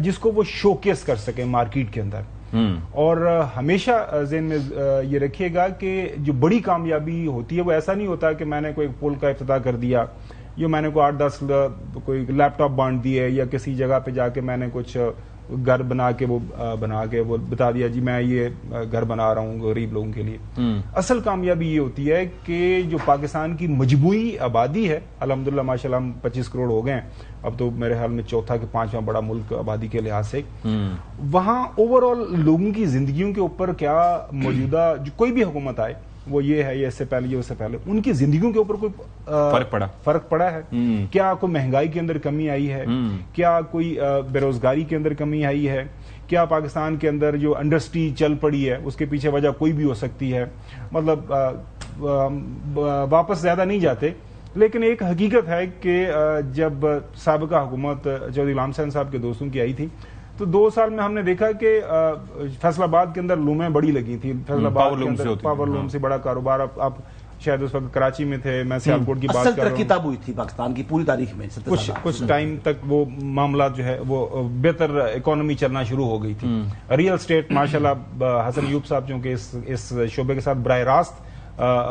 جس کو وہ شوکیس کر سکیں مارکیٹ کے اندر. اور ہمیشہ ذہن میں یہ رکھیے گا کہ جو بڑی کامیابی ہوتی ہے وہ ایسا نہیں ہوتا کہ میں نے کوئی پول کا افتتاح کر دیا یا میں نے کوئی 8-10 کوئی لیپ ٹاپ بانٹ دیے یا کسی جگہ پہ جا کے میں نے کچھ گھر بنا کے وہ بتا دیا جی میں یہ گھر بنا رہا ہوں غریب لوگوں کے لیے. اصل کامیابی یہ ہوتی ہے کہ جو پاکستان کی مجموعی آبادی ہے, الحمدللہ ماشاءاللہ ہم 25 کروڑ ہو گئے ہیں, اب تو میرے خیال میں چوتھا کہ پانچواں بڑا ملک آبادی کے لحاظ سے, وہاں اوور آل لوگوں کی زندگیوں کے اوپر کیا موجودہ جو کوئی بھی حکومت آئے, وہ یہ ہے یا اس سے پہلے یا اس سے پہلے, ان کی زندگیوں کے اوپر کوئی فرق پڑا ہے کیا؟ کوئی مہنگائی کے اندر کمی آئی ہے کیا؟ کوئی بے روزگاری کے اندر کمی آئی ہے کیا؟ پاکستان کے اندر جو انڈسٹری چل پڑی ہے اس کے پیچھے وجہ کوئی بھی ہو سکتی ہے, مطلب واپس زیادہ نہیں جاتے, لیکن ایک حقیقت ہے کہ جب سابقہ حکومت چودھری غلام حسین صاحب کے دوستوں کی آئی تھی تو 2 سال میں ہم نے دیکھا کہ فیصل آباد کے اندر لومیں بڑی لگی تھی, فیصل آباد کے اندر پاور لوم سے بڑا کاروبار. آپ شاید اس وقت کراچی میں تھے, میں سیالکوٹ کی بات کر رہا ہوں. کتاب ہوئی تھی پاکستان کی پوری تاریخ میں کچھ ٹائم تک وہ معاملات جو ہے وہ بہتر اکانومی چلنا شروع ہو گئی تھی. ریئل اسٹیٹ ماشاءاللہ حسن ایوب صاحب چونکہ اس شعبے کے ساتھ براہ راست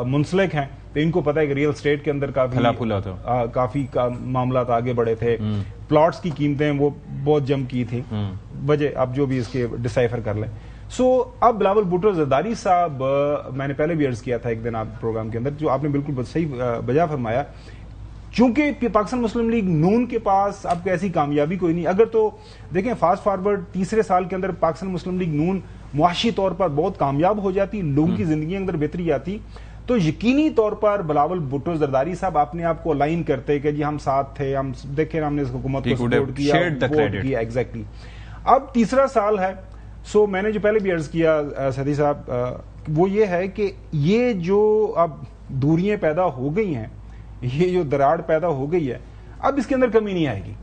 منسلک ہیں تو ان کو پتا ہے کہ ریئل اسٹیٹ کے اندر کافی معاملات آگے بڑھے تھے, پلاٹس کی قیمتیں وہ بہت جم کی تھی, وجہ آپ جو بھی اس کے ڈسائفر کر لیں. اب بلاول بھٹو زرداری صاحب, میں نے پہلے بھی عرض کیا تھا ایک دن آپ پروگرام کے اندر, جو آپ نے بالکل صحیح بجا فرمایا, چونکہ پاکستان مسلم لیگ نون کے پاس اب کو ایسی کامیابی کوئی نہیں. اگر تو دیکھیں فاسٹ فارورڈ تیسرے سال کے اندر پاکستان مسلم لیگ نون معاشی طور پر بہت کامیاب ہو جاتی, لوگوں کی زندگی کے اندر بہتری آتی, تو یقینی طور پر بلاول بھٹو زرداری صاحب اپنے آپ کو الائن کرتے کہ جی ہم ساتھ تھے, ہم دیکھیں ہم نے اس حکومت کو سپورٹ کیا. ایگزیکٹلی. اب تیسرا سال ہے, میں نے جو پہلے بھی عرض کیا سدی صاحب, وہ یہ ہے کہ یہ جو اب دوریاں پیدا ہو گئی ہیں, یہ جو دراڑ پیدا ہو گئی ہے, اب اس کے اندر کمی نہیں آئے گی.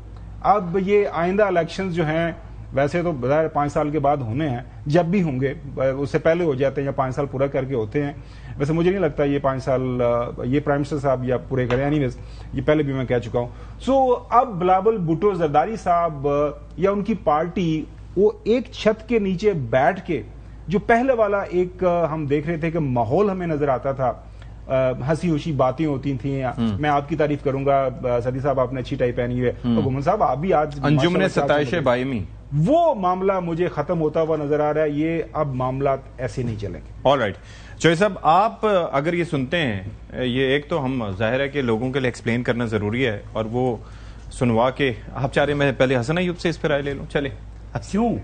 اب یہ آئندہ الیکشنز جو ہیں ویسے تو بظاہر 5 سال کے بعد ہونے ہیں, جب بھی ہوں گے اس سے پہلے ہو جاتے ہیں یا 5 سال پورا کر کے ہوتے ہیں. ویسے مجھے نہیں لگتا یہ 5 سال یہ پرائم منسٹر صاحب یا پورے کریں, اینی ویز یہ پہلے بھی میں کہہ چکا ہوں. اب بلاول بھٹو زرداری صاحب یا ان کی پارٹی وہ ایک چھت کے نیچے بیٹھ کے جو پہلے والا ایک ہم دیکھ رہے تھے کہ ماحول ہمیں نظر آتا تھا, ہنسی خوشی باتیں ہوتی تھیں, میں آپ کی تعریف کروں گا سدی صاحب آپ نے اچھی ٹائی پہنی ہوئی ہے, گمن صاحب آپ بھی آج انجمن ستائش بائمی, وہ معاملہ مجھے ختم ہوتا ہوا نظر آ رہا ہے. یہ اب معاملات ایسے نہیں چلیں گے. آل رائٹ چوہے صاحب, آپ اگر یہ سنتے ہیں, یہ ایک تو ہم ظاہر ہے کہ لوگوں کے لیے ایکسپلین کرنا ضروری ہے, اور وہ سنوا کے آپ چاہ رہے ہیں میں پہلے حسن ایوب سے اس پہ رائے لے لوں. چلے کیوں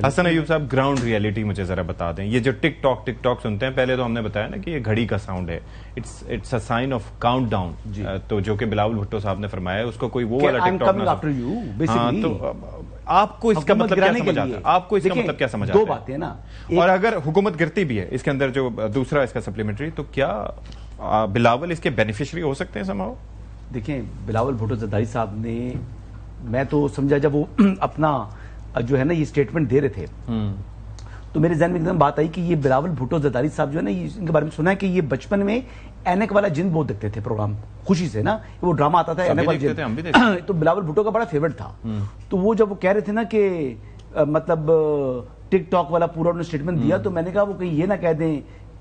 حسن ایوب صاحب گراؤنڈ ریئلٹی مجھے ذرا بتا دیں. یہ جو ٹک ٹاک سنتے ہیں, پہلے تو ہم نے بتایا نا کہ یہ گھڑی کا ساؤنڈ ہے, it's a sign of countdown, تو جو کہ بلاول بھٹو صاحب نے فرمایا اس کو کوئی وہ والا ٹک ٹاک نہ, تو آپ کو اس کا مطلب کیا سمجھ آتا ہے؟ آپ کو اس کا مطلب کیا سمجھ آتا ہے؟ 2 باتیں نا, اور اگر حکومت گرتی بھی ہے اس کے اندر جو دوسرا اس کا سپلیمنٹری, تو کیا بلاول اس کے بینیفیشری ہو سکتے ہیں سماؤ؟ دیکھیں بلاول بھٹو زرداری صاحب نے, میں تو سمجھا جب وہ اپنا جو ہے نا یہ سٹیٹمنٹ دے رہے تھے تو میرے ذہن میں ایک دم بات آئی کہ یہ بلاول بھٹو زرداری صاحب جو ہے نا, ان کے بارے میں سنا ہے کہ یہ بچپن میں اینک والا جن بہت دیکھتے تھے پروگرام, خوشی سے نا وہ ڈرامہ آتا تھا اینک والا جن, تو بلاول بھٹو کا بڑا فیورٹ تھا. تو وہ جب وہ کہہ رہے تھے نا کہ مطلب ٹک ٹاک والا پورا انہوں نے سٹیٹمنٹ دیا, تو میں نے کہا وہ کہیں یہ نہ کہہ دیں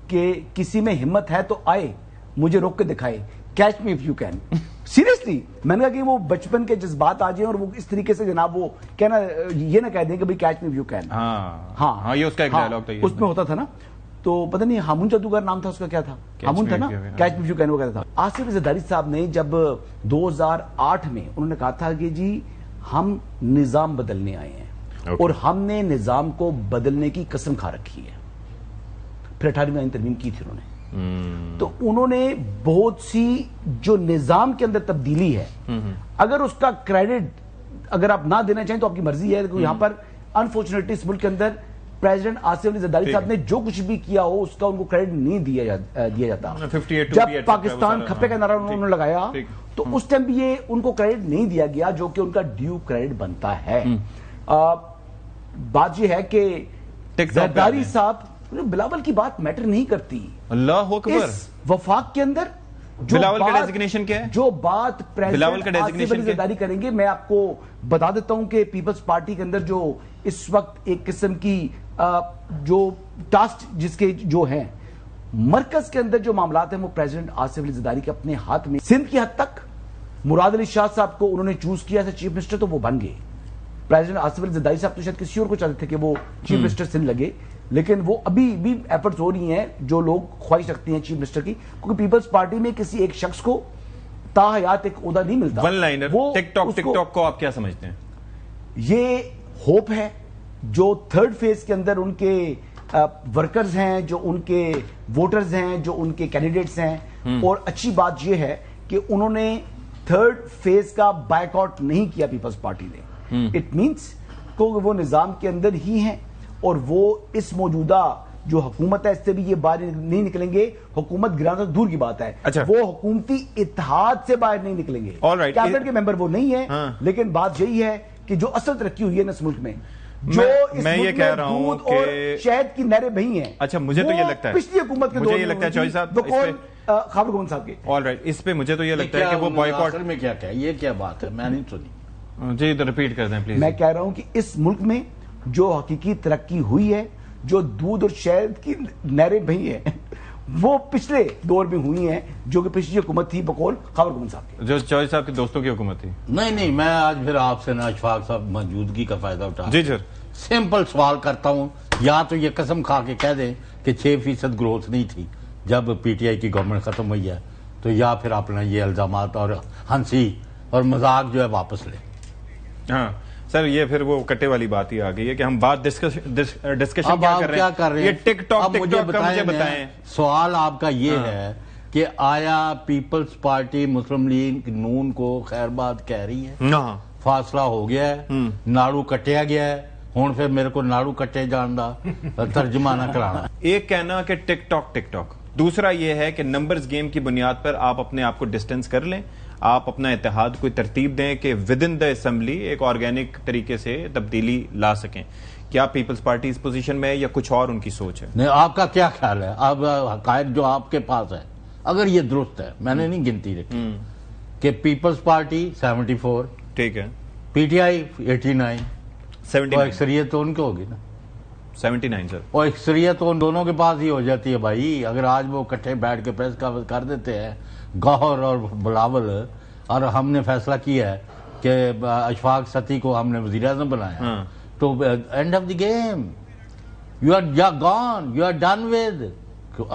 کہ کسی میں ہمت ہے تو آئے مجھے روک کے دکھائے, catch me if you can. Seriously میں نے کہا کہ وہ بچپن کے جذبات آ جائیں اور وہ اس طریقے سے جناب وہ کہنا یہ نہ کہہ دیں کہ بھئی catch me if you can. ہاں یہ اس کا ایک ڈائلاگ تھا, اس میں ہوتا تھا نا, تو پتہ نہیں ہامون جادوگر نام تھا اس کا, کیا تھا ہامون تھا نا, catch me if you can وہ کہتا تھا. آصف زرداری صاحب نے جب 2008 میں انہوں نے کہا تھا کہ جی ہم نظام بدلنے آئے ہیں اور ہم نے نظام کو بدلنے کی قسم کھا رکھی ہے, پھر 18ویں آئین ترمیم کی تھی انہوں نے, تو انہوں نے بہت سی جو نظام کے اندر تبدیلی ہے, اگر اس کا کریڈٹ اگر آپ نہ دینا چاہیں تو آپ کی مرضی ہے. یہاں پر انفارچونیٹلی اس ملک کے اندر پریزیڈنٹ آصف علی زرداری صاحب نے جو کچھ بھی کیا ہو اس کا ان کو کریڈٹ نہیں دیا جاتا. جب پاکستان کھپے کا نعرہ انہوں نے لگایا تو اس ٹائم بھی یہ ان کو کریڈٹ نہیں دیا گیا جو کہ ان کا ڈیو کریڈٹ بنتا ہے. بات یہ ہے کہ زرداری صاحب بلاول کی بات میٹر نہیں کرتی. اللہ اکبر. اس وفاق کے اندر بلاول کا ڈیزگنیشن کیا ہے؟ جو بات پریزیڈنٹ آصف علی زرداری کریں گے، میں آپ کو بتا دیتا ہوں کہ پیپلز پارٹی کے اندر جو اس وقت ایک قسم کی جو ٹاسک جس کے جو ہیں مرکز کے اندر جو معاملات ہیں وہ پریزیڈنٹ آصف علی زرداری کے اپنے ہاتھ میں. سندھ کی حد تک مراد علی شاہ صاحب کو انہوں نے چوز کیا تھا چیف منسٹر، تو وہ بن گئے. پریزیڈنٹ آصف علی زرداری صاحب تو شاید کسی اور کو چاہتے تھے کہ وہ چیف منسٹر سندھ لگے، لیکن وہ ابھی بھی ایفرٹس ہو رہی ہیں جو لوگ خواہش رکھتے ہیں چیف منسٹر کی، کیونکہ پیپلز پارٹی میں کسی ایک شخص کو تا حیات ایک عہدہ نہیں ملتا. ون لائنر ٹک ٹاک کو آپ کیا سمجھتے ہیں؟ یہ ہوپ ہے جو تھرڈ فیز کے اندر ان کے ورکرز ہیں، جو ان کے ووٹرز ہیں، جو ان کے کینڈیڈیٹس ہیں. اور اچھی بات یہ ہے کہ انہوں نے تھرڈ فیز کا بائیک آؤٹ نہیں کیا پیپلز پارٹی نے. اٹ مینس کہ وہ نظام کے اندر ہی ہیں اور وہ اس موجودہ جو حکومت ہے اس سے بھی یہ باہر نہیں نکلیں گے. حکومت گرانا تو دور کی بات ہے، وہ حکومتی اتحاد سے باہر نہیں نکلیں گے. کیبنٹ کے ممبر وہ نہیں ہیں، لیکن بات یہی ہے کہ جو اصل ترقی ہوئی ہے اس ملک میں، جو اس میں یہ کہہ رہا ہوں کہ شہد کی نہریں بہی ہیں. اچھا مجھے تو یہ لگتا ہے پچھلی حکومت کے دور مجھے یہ لگتا ہے چوہدری صاحب خاور گون صاحب کے آل رائٹ اس پہ مجھے تو یہ لگتا ہے کہ وہ بوائے کاٹ میں کیا کہا، یہ کیا بات ہے میں نہیں سنی. جی تو ریپیٹ کر دیں پلیز. میں کہہ رہا ہوں کہ اس ملک میں جو حقیقی ترقی ہوئی ہے، جو دودھ اور شہد کی نہریں بہی ہیں، وہ پچھلے دور میں ہوئی ہیں جو کہ پچھلی حکومت تھی بقول خاور گون صاحب کی، جو چوہدری صاحب کے دوستوں کی حکومت تھی. نہیں میں آج پھر آپ سے نا اشفاق صاحب موجودگی کا فائدہ اٹھا جی سر سمپل سوال کرتا ہوں. یا تو یہ قسم کھا کے کہہ دیں کہ 6% گروتھ نہیں تھی جب پی ٹی آئی کی گورنمنٹ ختم ہوئی ہے، تو یا پھر اپنا یہ الزامات اور ہنسی اور مذاق جو ہے واپس لیں. ہاں سر یہ پھر وہ کٹے والی بات ہی آ گئی ہے کہ ہم بات ڈسکشن اب آپ کیا کر رہے ہیں؟ یہ ٹک ٹاک کا مجھے بتائیں. سوال آپ کا یہ ہے کہ آیا پیپلز پارٹی مسلم لیگ نون کو خیر بات کہہ رہی ہے؟ فاصلہ ہو گیا ہے، ناڑو کٹیا گیا ہے، ہوں پھر میرے کو ناڑو کٹے جان دا ترجمہ نہ کرانا. ایک کہنا کہ ٹک ٹاک، دوسرا یہ ہے کہ نمبرز گیم کی بنیاد پر آپ اپنے آپ کو ڈسٹینس کر لیں، آپ اپنا اتحاد کوئی ترتیب دیں کہ ود ان دا اسمبلی ایک آرگینک طریقے سے تبدیلی لا سکیں. کیا پیپلز پارٹی اس پوزیشن میں ہے یا کچھ اور ان کی سوچ ہے؟ نہیں آپ کا کیا خیال ہے؟ اب حقائق جو آپ کے پاس ہے اگر یہ درست ہے، میں نے نہیں گنتی رکھی کہ پیپلز پارٹی 74 ٹھیک ہے، پی ٹی آئی 89 79 اکثریت تو ان کو ہوگی نا 79 سر. اور اکثریت تو ان دونوں کے پاس ہی ہو جاتی ہے بھائی. اگر آج وہ کٹھے بیٹھ کے پریس کانفرنس کر دیتے ہیں گوہر اور بلاول، اور ہم نے فیصلہ کیا ہے کہ اشفاق ستی کو ہم نے وزیر اعظم بنایا، تو end of the game you are gone, you are done with.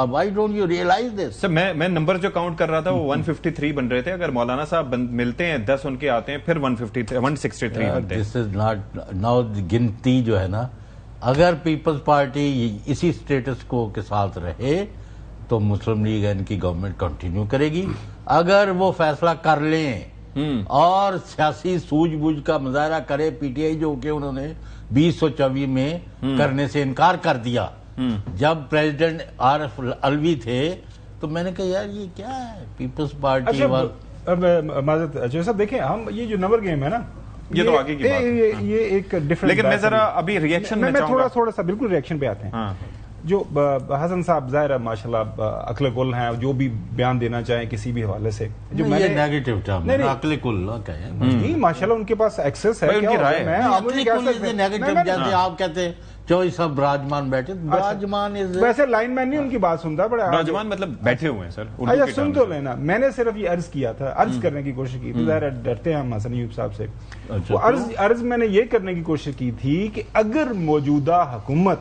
Why don't you realize this? Sir میں نمبر جو کاؤنٹ کر رہا تھا وہ 153 بن رہے تھے. اگر مولانا صاحب ملتے ہیں 10 ان کے آتے ہیں پھر 163 بنتے ہیں. دس از ناٹ ناؤ گنتی جو ہے نا. اگر پیپلز پارٹی اسی سٹیٹس کو کے ساتھ رہے تو مسلم لیگ ان کی گورنمنٹ کنٹینیو کرے گی. اگر وہ فیصلہ کر لیں اور سیاسی سوجھ بوجھ کا مظاہرہ کرے پی ٹی آئی، جو کہ انہوں نے 2024 میں کرنے سے انکار کر دیا. جب پریزیڈنٹ عارف الوی تھے تو میں نے کہا یار یہ کیا ہے پیپلز پارٹی. معذرت صاحب دیکھیں، ہم یہ جو نمبر گیم ہے نا یہ تو آگے کی بات ہے، یہ ایک ڈفرنٹ. لیکن میں ذرا ابھی ریئیکشن میں تھوڑا سا بالکل ریئیکشن پہ آتے ہیں. جو حسن صاحب ظاہر ہے ماشاءاللہ عقل کل ہیں، جو بھی بیان دینا چاہیں کسی بھی حوالے سے، جو میں نے نیگیٹو ٹرم عقل کل کہیں نہیں ماشاءاللہ ان کے پاس ایکسس ہے. جیسے آپ کہتے ہیں چوہدری صاحب براجمان بیٹھے، براجمان ویسے لائن مین نہیں ان کی بات سنتا، بڑا براجمان مطلب بیٹھے ہوئے ہیں سر. اچھا سن تو لینا، میں نے صرف یہ عرض کیا تھا، عرض کرنے کی کوشش کی تھی. ظاہر ڈرتے ہیں ہم حسن ایوب صاحب سے. وہ عرض میں نے یہ کرنے کی کوشش کی تھی کہ اگر موجودہ حکومت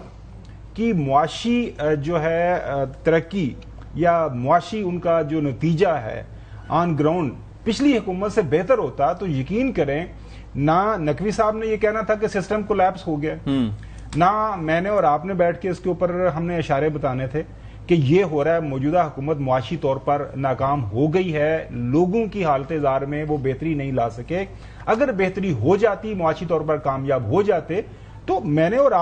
کی معاشی جو ہے ترقی یا معاشی ان کا جو نتیجہ ہے آن گراؤنڈ پچھلی حکومت سے بہتر ہوتا تو یقین کریں نہ نقوی صاحب نے یہ کہنا تھا کہ سسٹم کولیپس ہو گیا، نہ میں نے اور آپ نے بیٹھ کے اس کے اوپر ہم نے اشارے بتانے تھے کہ یہ ہو رہا ہے. موجودہ حکومت معاشی طور پر ناکام ہو گئی ہے، لوگوں کی حالت زار میں وہ بہتری نہیں لا سکے. اگر بہتری ہو جاتی، معاشی طور پر کامیاب ہو جاتے، تو میں نے اور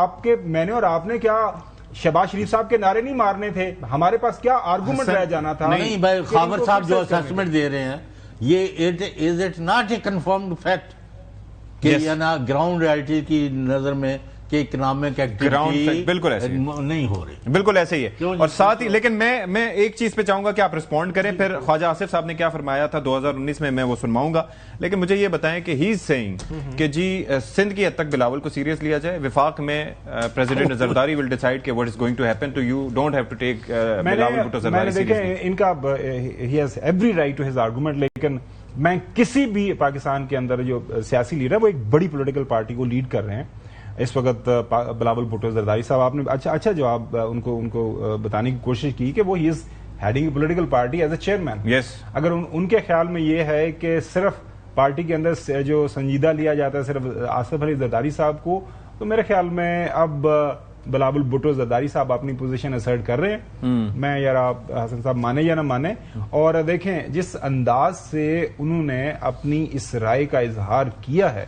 آپ نے کیا شہباز شریف صاحب کے نعرے نہیں مارنے تھے؟ ہمارے پاس کیا آرگومنٹ رہ جانا تھا؟ نہیں بھائی، خاور صاحب جو اسیسمنٹ دے رہے ہیں یہ is it not a confirmed fact کہ یہ نا گراؤنڈ ریالٹی کی نظر میں کہ اکنامک ایکٹیویٹی بالکل ایسے نہیں ہو رہی. بالکل ایسے ہی ہے. اور ساتھ ہی لیکن میں ایک چیز پہ چاہوں گا کہ آپ رسپونڈ کریں, پھر خواجہ آصف صاحب نے کیا فرمایا تھا 2019 میں وہ سنواؤں گا, لیکن مجھے یہ بتائیں کہ ہی از سیئنگ کہ جی سندھ کی حد تک بلاول کو سیریس لیا جائے, وفاق میں پریزیڈنٹ زرداری ول ڈیسائیڈ کہ what is going to happen, تو you don't have to take Bilawal Bhutto Zardari seriously. ان کا ہی has every right to his argument, لیکن میں کسی بھی پاکستان کے اندر جو سیاسی لیڈر ہے وہ ایک بڑی پولیٹیکل پارٹی کو لیڈ کر رہے ہیں اس وقت, بلاول بھٹو زرداری صاحب, آپ نے اچھا جواب ان کو بتانے کی کوشش کی کہ وہ he is heading political party as a chairman. اگر ان کے خیال میں یہ ہے کہ صرف پارٹی کے اندر جو سنجیدہ لیا جاتا ہے صرف آصف علی زرداری صاحب کو, تو میرے خیال میں اب بلاول بھٹو زرداری صاحب اپنی پوزیشن اسرٹ کر رہے ہیں. میں یار آپ حسن صاحب مانے یا نہ مانے, اور دیکھیں جس انداز سے انہوں نے اپنی اس رائے کا اظہار کیا ہے,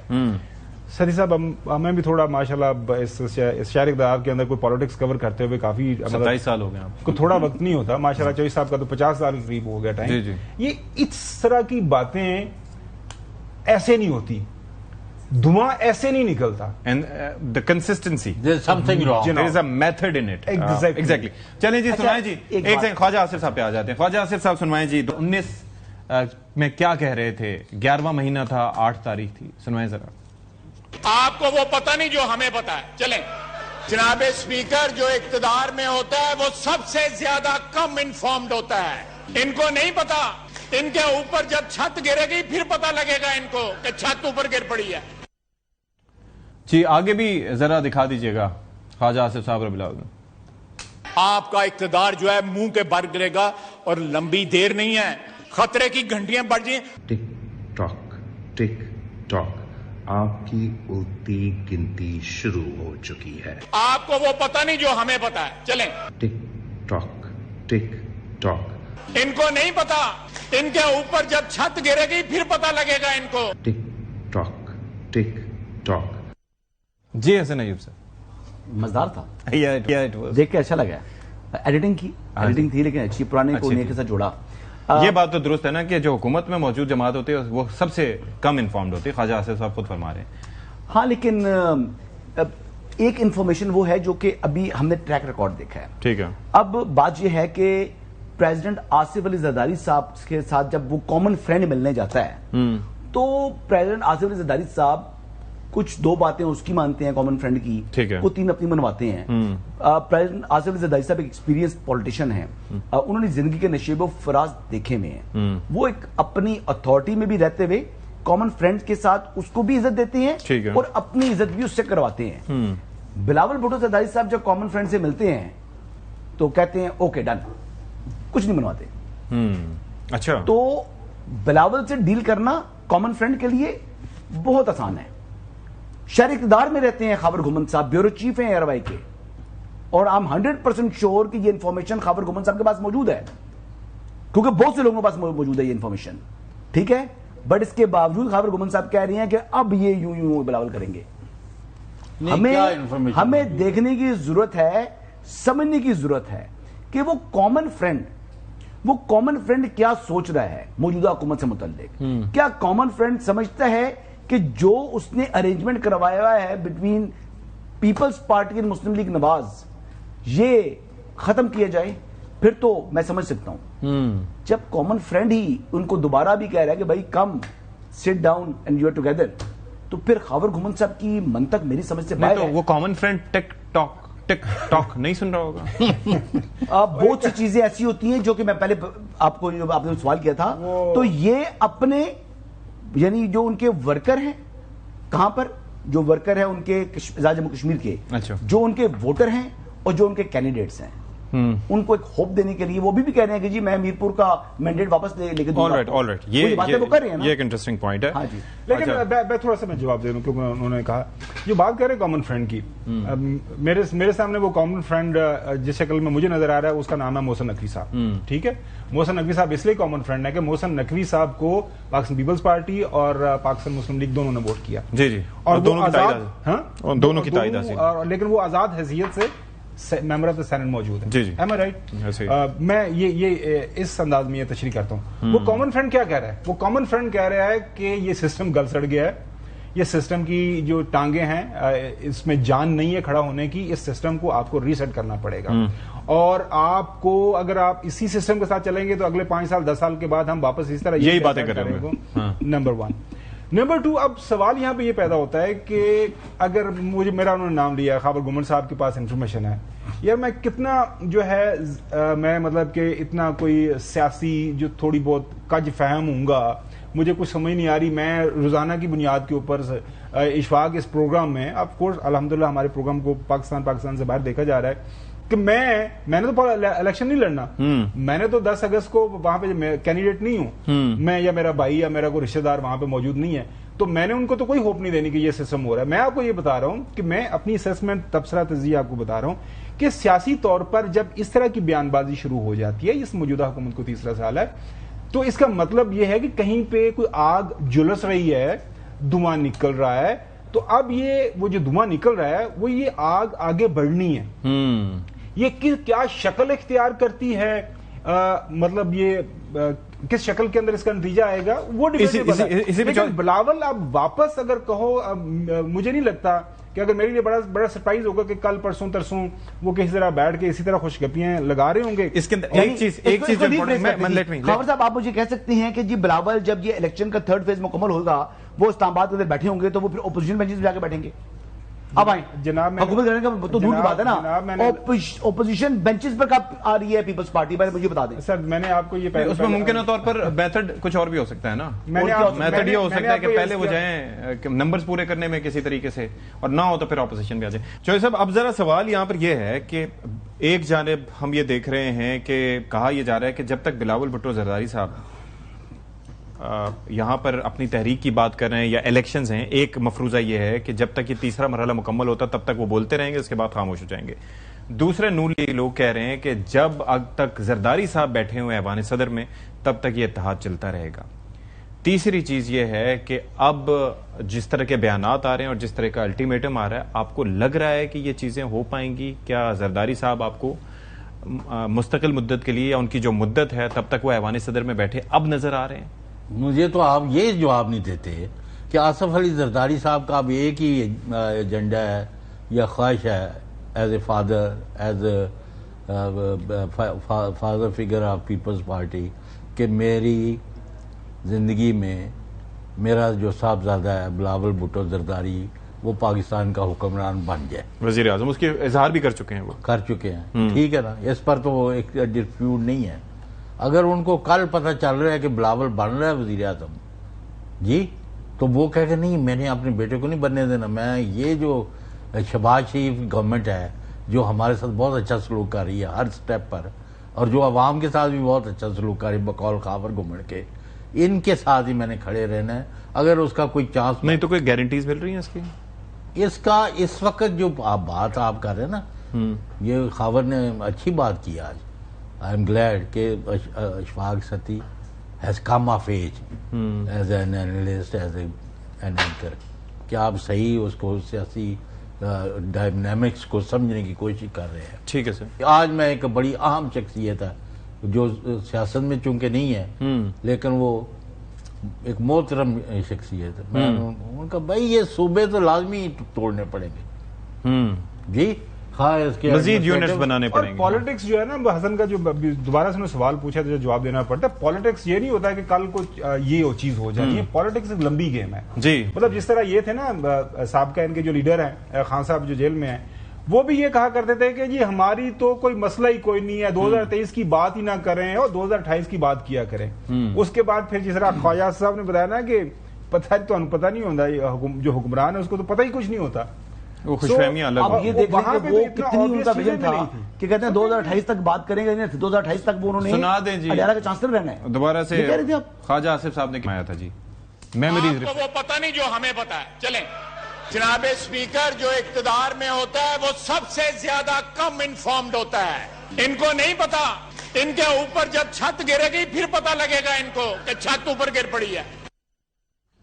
سدی صاحب ہمیں بھی تھوڑا ماشاءاللہ اس شہر اقتدار کے اندر کوئی پالیٹکس کور کرتے ہوئے کافی 27 سال ہو گئے آپ کو, تھوڑا وقت نہیں ہوتا ماشاءاللہ. چوہی صاحب کا تو 50 سال قریب ہو گیا ٹائم. یہ اس طرح کی باتیں ایسے نہیں ہوتی, دھواں ایسے نہیں نکلتا. the consistency there's something wrong, there is a method in it. Exactly. چلیں جی سنائیں جی, ایک سیکنڈ خواجہ آصف صاحب پہ آ جاتے ہیں. خواجہ آصف صاحب سنوائیں جی, 19 میں کیا کہہ رہے تھے, 11واں مہینہ تھا, 8 تاریخ تھی, سنوائیں ذرا. آپ کو وہ پتہ نہیں جو ہمیں پتہ ہے. چلیں جناب اسپیکر, جو اقتدار میں ہوتا ہے وہ سب سے زیادہ کم انفارمڈ ہوتا ہے. ان کو نہیں پتا, ان کے اوپر جب چھت گرے گی پھر پتہ لگے گا ان کو کہ چھت اوپر گر پڑی ہے. جی آگے بھی ذرا دکھا دیجئے گا خواجہ آصف صاحب رب العالمین. آپ کا اقتدار جو ہے منہ کے بر گرے گا, اور لمبی دیر نہیں ہے, خطرے کی گھنٹیاں بڑھ جائیں. ٹک ٹاک, آپ کی الٹی گنتی شروع ہو چکی ہے. آپ کو وہ پتہ نہیں جو ہمیں پتہ ہے. چلیں ٹک ٹاک, ان کو نہیں پتا, ان کے اوپر جب چھت گرے گی پھر پتہ لگے گا ان کو. ٹک ٹاک. جی حسن ایوب صاحب, مزدار تھا, دیکھ کے اچھا لگا. ایڈیٹنگ تھی لیکن اچھی, پرانے کو نئے کے ساتھ جوڑا. یہ بات تو درست ہے نا کہ جو حکومت میں موجود جماعت ہوتی ہے وہ سب سے کم انفارمڈ ہوتی ہے, خواجہ آصف صاحب خود فرما رہے ہیں. ہاں لیکن ایک انفارمیشن وہ ہے جو کہ ابھی ہم نے ٹریک ریکارڈ دیکھا ہے. ٹھیک ہے. اب بات یہ ہے کہ پریزیڈنٹ آصف علی زرداری صاحب کے ساتھ جب وہ کامن فرینڈ ملنے جاتا ہے تو پریزیڈنٹ آصف علی زرداری صاحب کچھ 2 باتیں اس کی مانتے ہیں کامن فرینڈ کی, وہ 3 اپنی منواتے ہیں. پریزیڈنٹ آصف علی زرداری صاحب ایک ایکسپیرینس پولیٹیشین ہیں, انہوں نے زندگی کے نشیب و فراز دیکھے میں ہیں. وہ ایک اپنی اتھارٹی میں بھی رہتے ہوئے کامن فرینڈ کے ساتھ اس کو بھی عزت دیتے ہیں اور اپنی عزت بھی اس سے کرواتے ہیں. بلاول بھٹو زرداری صاحب جب کامن فرینڈ سے ملتے ہیں تو کہتے ہیں اوکے ڈن, کچھ نہیں منواتے. اچھا, تو بلاول سے ڈیل کرنا کامن فرینڈ کے لیے بہت آسان ہے. شہر اقتدار میں رہتے ہیں خاور گھمن صاحب, بیورو چیف ہیں ایئر وائی کے, اور I'm 100% شیور کہ یہ انفارمیشن خاور گھمن صاحب کے پاس موجود ہے, کیونکہ بہت سے لوگوں کے پاس موجود ہے یہ انفارمیشن. ٹھیک ہے, بٹ اس کے باوجود خاور گھمن صاحب کہہ رہی ہیں کہ اب یہ یوں بلاول کریں گے. ہمیں دیکھنے کی ضرورت ہے, سمجھنے کی ضرورت ہے کہ وہ کامن فرینڈ کیا سوچ رہا ہے موجودہ حکومت سے متعلق. کیا کامن فرینڈ سمجھتا ہے کہ جو اس نے ارینجمنٹ کروایا ہے بٹوین پیپلز پارٹی اور مسلم لیگ نواز, یہ ختم کیا جائے, پھر تو میں سمجھ سکتا ہوں. جب کامن فرینڈ ہی ان کو دوبارہ بھی کہہ رہا ہے کہ بھائی come sit down and you are together, تو پھر خاور گھمن صاحب کی منطق میری سمجھ سے باہر ہے. وہ کامن فرینڈ ٹک ٹاک نہیں سن رہا ہوگا. بہت سی چیزیں ایسی ہوتی ہیں جو کہ میں پہلے آپ نے سوال کیا تھا, تو یہ اپنے یعنی جو ان کے ورکر ہیں, کہاں پر جو ورکر ہیں ان کے جموں کشمیر کے, جو ان کے ووٹر ہیں اور جو ان کے کینڈیڈیٹس ہیں, ان کو ایک ہوپ دینے کے لیے وہ بھی کہہ رہے ہیں کہ جی میں میرپور کا مینڈیٹ واپس لے کے دوں گا. یہ باتیں وہ کر رہے ہیں, یہ ایک انٹرسٹنگ پوائنٹ ہے. لیکن میں تھوڑا سا جواب دے دوں, کیونکہ انہوں نے کہا جو بات کر رہے ہیں کامن فرینڈ کی, میرے سامنے وہ کامن فرینڈ جس شکل میں مجھے نظر آ رہا ہے اس کا نام ہے محسن نقوی صاحب. ٹھیک ہے, محسن نقوی صاحب اس لیے کامن فرینڈ ہے کہ محسن نقوی صاحب کو پاکستان پیپلز پارٹی اور پاکستان مسلم لیگ دونوں نے ووٹ کیا. جی, اور دونوں کی تائید حاصل, لیکن وہ آزاد حیثیت سے ممبر آف دا سینٹ موجود ہے. جی, ایم آئی رائٹ؟ میں یہ اس انداز میں یہ تشریح کرتا ہوں. وہ کامن فرینڈ کیا کہہ رہا ہے؟ وہ کامن فرینڈ کہہ رہا ہے کہ یہ سسٹم گل سڑ گیا ہے, یہ سسٹم کی جو ٹانگیں ہیں اس میں جان نہیں ہے کھڑا ہونے کی. اس سسٹم کو آپ کو ریسیٹ کرنا پڑے گا, اور آپ کو اگر آپ اسی سسٹم کے ساتھ چلیں گے تو اگلے 5 سال 10 سال کے بعد ہم واپس اس طرح یہی باتیں کریں گے. نمبر 1. نمبر 2, اب سوال یہاں پہ یہ پیدا ہوتا ہے کہ اگر میرا انہوں نے نام لیا, خاور گمن صاحب کے پاس انفارمیشن ہے, یار میں کتنا جو ہے میں مطلب کہ اتنا کوئی سیاسی جو تھوڑی بہت کج فہم ہوں گا, مجھے کچھ سمجھ نہیں آ رہی, میں روزانہ کی بنیاد کے اوپر اشفاق اس پروگرام میں, آف کورس الحمدللہ ہمارے پروگرام کو پاکستان سے باہر دیکھا جا رہا ہے کہ میں نے تو الیکشن نہیں لڑنا, میں نے تو 10 اگست کو وہاں پہ کینڈیڈیٹ نہیں ہوں میں, یا میرا بھائی یا میرا کوئی رشتہ دار وہاں پہ موجود نہیں ہے, تو میں نے ان کو تو کوئی ہوپ نہیں دینی کہ یہ سسٹم ہو رہا ہے. میں آپ کو یہ بتا رہا ہوں کہ میں اپنی اسیسمنٹ تبصرہ تجزیہ آپ کو بتا رہا ہوں کہ سیاسی طور پر جب اس طرح کی بیان بازی شروع ہو جاتی ہے, اس موجودہ حکومت کو 3 سال ہے, تو اس کا مطلب یہ ہے کہ کہیں پہ کوئی آگ جلس رہی ہے, دھواں نکل رہا ہے, تو اب یہ وہ جو دھواں نکل رہا ہے وہ یہ آگ آگے بڑھنی ہے. یہ کیا شکل اختیار کرتی ہے, مطلب یہ کس شکل کے اندر اس کا نتیجہ آئے گا وہ ڈیبیٹیبل. بلاول اب واپس اگر کہو, مجھے نہیں لگتا کہ اگر میرے لیے بڑا سرپرائز ہوگا کہ کل پرسوں ترسوں وہ کسی طرح بیٹھ کے اسی طرح خوش گپیاں لگا رہے ہوں گے. اس کے اندر ایک چیز خاور صاحب, آپ مجھے کہہ سکتے ہیں کہ جی بلاول جب یہ الیکشن کا 3rd فیز مکمل ہوگا وہ اسلام آباد کے اندر بیٹھے ہوں گے تو وہ پھر اپوزیشن بینچز پہ جا کے بیٹھیں گے. اب آئیں جناب, حکومت کرنے کا تو دور کی بات ہے نا, اپوزیشن بینچز پر کب آ رہی ہے پیپلز پارٹی, مجھے بتا دیں سر. میں نے آپ کو یہ اس میں ممکنہ طور پر میتھڈ کچھ اور بھی ہو سکتا ہے نا, میتھڈ یہ ہو سکتا ہے کہ پہلے وہ جائیں نمبرز پورے کرنے میں کسی طریقے سے, اور نہ ہو تو پھر اپوزیشن بھی آ جائے. چوہدری صاحب, اب ذرا سوال یہاں پر یہ ہے کہ ایک جانب ہم یہ دیکھ رہے ہیں کہ کہا یہ جا رہا ہے کہ جب تک بلاول بھٹو زرداری صاحب یہاں پر اپنی تحریک کی بات کر رہے ہیں یا الیکشنز ہیں, ایک مفروضہ یہ ہے کہ جب تک یہ 3را مرحلہ مکمل ہوتا تب تک وہ بولتے رہیں گے, اس کے بعد خاموش ہو جائیں گے. دوسرے نون لیگ لوگ کہہ رہے ہیں کہ جب اب تک زرداری صاحب بیٹھے ہوئے ایوان صدر میں تب تک یہ اتحاد چلتا رہے گا. تیسری چیز یہ ہے کہ اب جس طرح کے بیانات آ رہے ہیں اور جس طرح کا الٹیمیٹم آ رہا ہے, آپ کو لگ رہا ہے کہ یہ چیزیں ہو پائیں گی؟ کیا زرداری صاحب آپ کو مستقل مدت کے لیے یا ان کی جو مدت ہے تب تک وہ ایوان صدر میں بیٹھے اب نظر آ رہے ہیں؟ مجھے تو آپ یہ جواب نہیں دیتے کہ آصف علی زرداری صاحب کا اب ایک ہی ایجنڈا ہے یا خواہش ہے as a father, as a father figure of Peoples Party, کہ میری زندگی میں میرا جو صاحبزادہ ہے بلاول بھٹو زرداری وہ پاکستان کا حکمران بن جائے. وزیر اعظم اس کی اظہار بھی کر چکے ہیں, وہ کر چکے ہیں, ٹھیک ہے نا, اس پر تو ایک ڈسپیوٹ نہیں ہے. اگر ان کو کل پتہ چل رہا ہے کہ بلاول بن رہا ہے وزیر اعظم جی, تو وہ کہہ کہ نہیں میں نے اپنے بیٹے کو نہیں بننے دینا. میں یہ جو شہباز شریف گورنمنٹ ہے جو ہمارے ساتھ بہت اچھا سلوک کر رہی ہے ہر سٹیپ پر, اور جو عوام کے ساتھ بھی بہت اچھا سلوک کر رہی ہے بقول خاور گورنمنٹ کے, ان کے ساتھ ہی میں نے کھڑے رہنا ہے. اگر اس کا کوئی چانس نہیں تو کوئی گارنٹیز مل رہی ہیں اس کی؟ اس کا اس وقت جو بات آپ کر رہے ہیں نا, یہ خاور نے اچھی بات کی آج. I am glad کہ اشفاق ستی has come of age as an analyst, as an anchor, کہ آپ صحیح اس کو سیاسی ڈائنامکس کو سمجھنے کی کوشش کر رہے ہیں. ٹھیک ہے سر. آج میں ایک بڑی اہم شخصیت ہے جو سیاست میں چونکہ نہیں ہے لیکن وہ ایک محترم شخصیت ہے. میں ان کا بھائی یہ صوبے تو لازمی توڑنے پڑیں گے جی, مزید یونٹس بنانے پڑیں گے. پالیٹکس جو ہے نا, حسن کا جو دوبارہ سے سوال پوچھا تو جواب دینا پڑتا ہے. پالیٹکس یہ نہیں ہوتا ہے کہ کل کو یہ چیز ہو جائے, پالیٹکس ایک لمبی گیم ہے جی. مطلب جس طرح یہ تھے نا سابقہ ان کے جو لیڈر ہیں خان صاحب جو جیل میں ہیں, وہ بھی یہ کہا کرتے تھے کہ جی ہماری تو کوئی مسئلہ ہی کوئی نہیں ہے, 2023 کی بات ہی نہ کریں اور 2028 کی بات کیا کریں. اس کے بعد پھر جس طرح خواجہ صاحب نے بتایا نا کہ پتہ نہیں ہوتا, جو حکمران ہے اس کو تو پتہ ہی کچھ نہیں ہوتا. وہ خوش فہمیاں الگ. اب یہ دیکھ لیں کہ وہ کتنی ان کا ویژن تھا کہ کہتے ہیں 2028 تک بات کریں گے, 2028 تک وہ انہوں نے سنا دیں جی اڈیالہ کا چانسلر رہنا ہے. دوبارہ سے خواجہ آصف صاحب نے کہا تھا جی, میموریز آپ کو وہ پتہ نہیں جو ہمیں پتہ ہے. چلیں جناب اسپیکر, جو اقتدار میں ہوتا ہے وہ سب سے زیادہ کم انفارمڈ ہوتا ہے. ان کو نہیں پتا, ان کے اوپر جب چھت گرے گی پھر پتہ لگے گا ان کو کہ چھت اوپر گر پڑی ہے.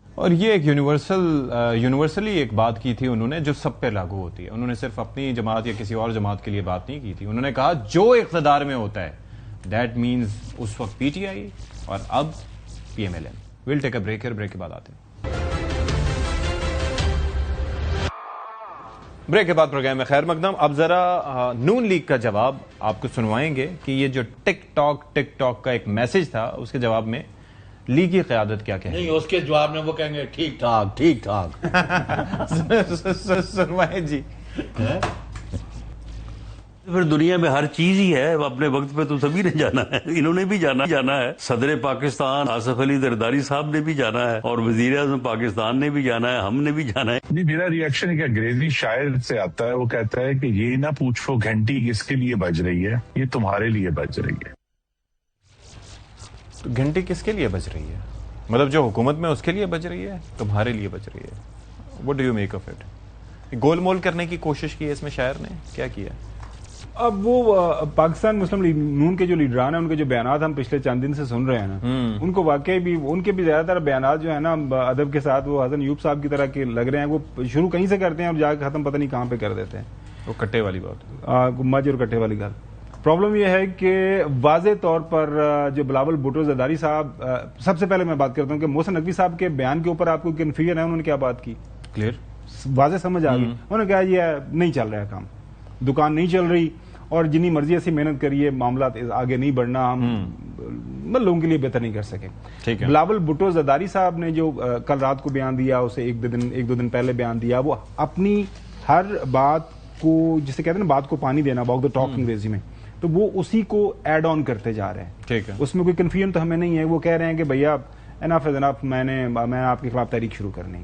اور یہ ایک یونیورسلی ایک بات کی تھی انہوں نے جو سب پہ لاگو ہوتی ہے. انہوں نے صرف اپنی جماعت یا کسی اور جماعت کے لیے بات نہیں کی تھی. انہوں نے کہا جو اقتدار میں ہوتا ہے دیٹ مینز اس وقت پی ٹی آئی اور اب P M L N. We'll take a break, break کے بعد آتے ہیں. بریک کے بعد پروگرام میں خیر مقدم. اب ذرا نون لیگ کا جواب آپ کو سنوائیں گے کہ یہ جو ٹک ٹاک کا ایک میسج تھا اس کے جواب میں لیگی قیادت کیا کہے. نہیں، اس کے جواب میں وہ کہیں گے ٹھیک ٹھاک سنوائیں جی. پھر دنیا میں ہر چیز ہی ہے، اپنے وقت پہ تو سبھی نے جانا ہے، انہوں نے بھی جانا ہے، صدر پاکستان آصف علی زرداری صاحب نے بھی جانا ہے، اور وزیر اعظم پاکستان نے بھی جانا ہے، ہم نے بھی جانا ہے. نہیں، میرا ریئیکشن ایک انگریزی شاعر سے آتا ہے، وہ کہتا ہے کہ یہ نہ پوچھو گھنٹی کس کے لیے بج رہی ہے، یہ تمہارے لیے بج رہی ہے. گھنٹی کس کے لیے بج رہی ہے؟ مطلب جو حکومت میں اس کے لیے بج رہی ہے، تمہارے لیے بج رہی ہے. What do you make of it? گول مول کرنے کی کوشش کی ہے اس میں شاعر نے، کیا کیا؟ اب وہ پاکستان مسلم لیگ نون کے جو لیڈران ہیں ان کے جو بیانات ہم پچھلے چند دن سے سن رہے ہیں نا، ان کو واقعی بھی ان کے بھی زیادہ تر بیانات جو ہے نا ادب کے ساتھ وہ حسن ایوب صاحب کی طرح کے لگ رہے ہیں. وہ شروع کہیں سے کرتے ہیں اور جا کے ختم پتہ نہیں کہاں پہ کر دیتے ہیں. وہ کٹے والی بات، مجھ اور کٹے والی گل. پرابلم یہ ہے کہ واضح طور پر جو بلاول بھٹو زرداری صاحب، سب سے پہلے میں بات کرتا ہوں کہ محسن نقوی صاحب کے بیان کے اوپر آپ کو کنفیوژن ہے. انہوں نے کیا بات کی؟ کلیئر واضح سمجھ آ گئی. انہوں نے کہا یہ نہیں چل رہا ہے کام، دکان نہیں چل رہی، اور جنی مرضی ایسی محنت کریے معاملات آگے نہیں بڑھنا، ہم لوگوں کے لیے بہتر نہیں کر سکے. بلاول بھٹو زرداری صاحب نے جو کل رات کو بیان دیا، اسے ایک دو دن پہلے بیان دیا، وہ اپنی ہر بات کو، جسے کہتے ہیں نا بات کو پانی دینا، واک دا ٹاک انگریزی میں، تو وہ اسی کو ایڈ آن کرتے جا رہے ہیں. ٹھیک ہے، اس میں کوئی کنفیوژن تو ہمیں نہیں ہے. وہ کہہ رہے ہیں کہ بھیا انف از انف، میں نے آپ کے خلاف تحریک شروع کرنی.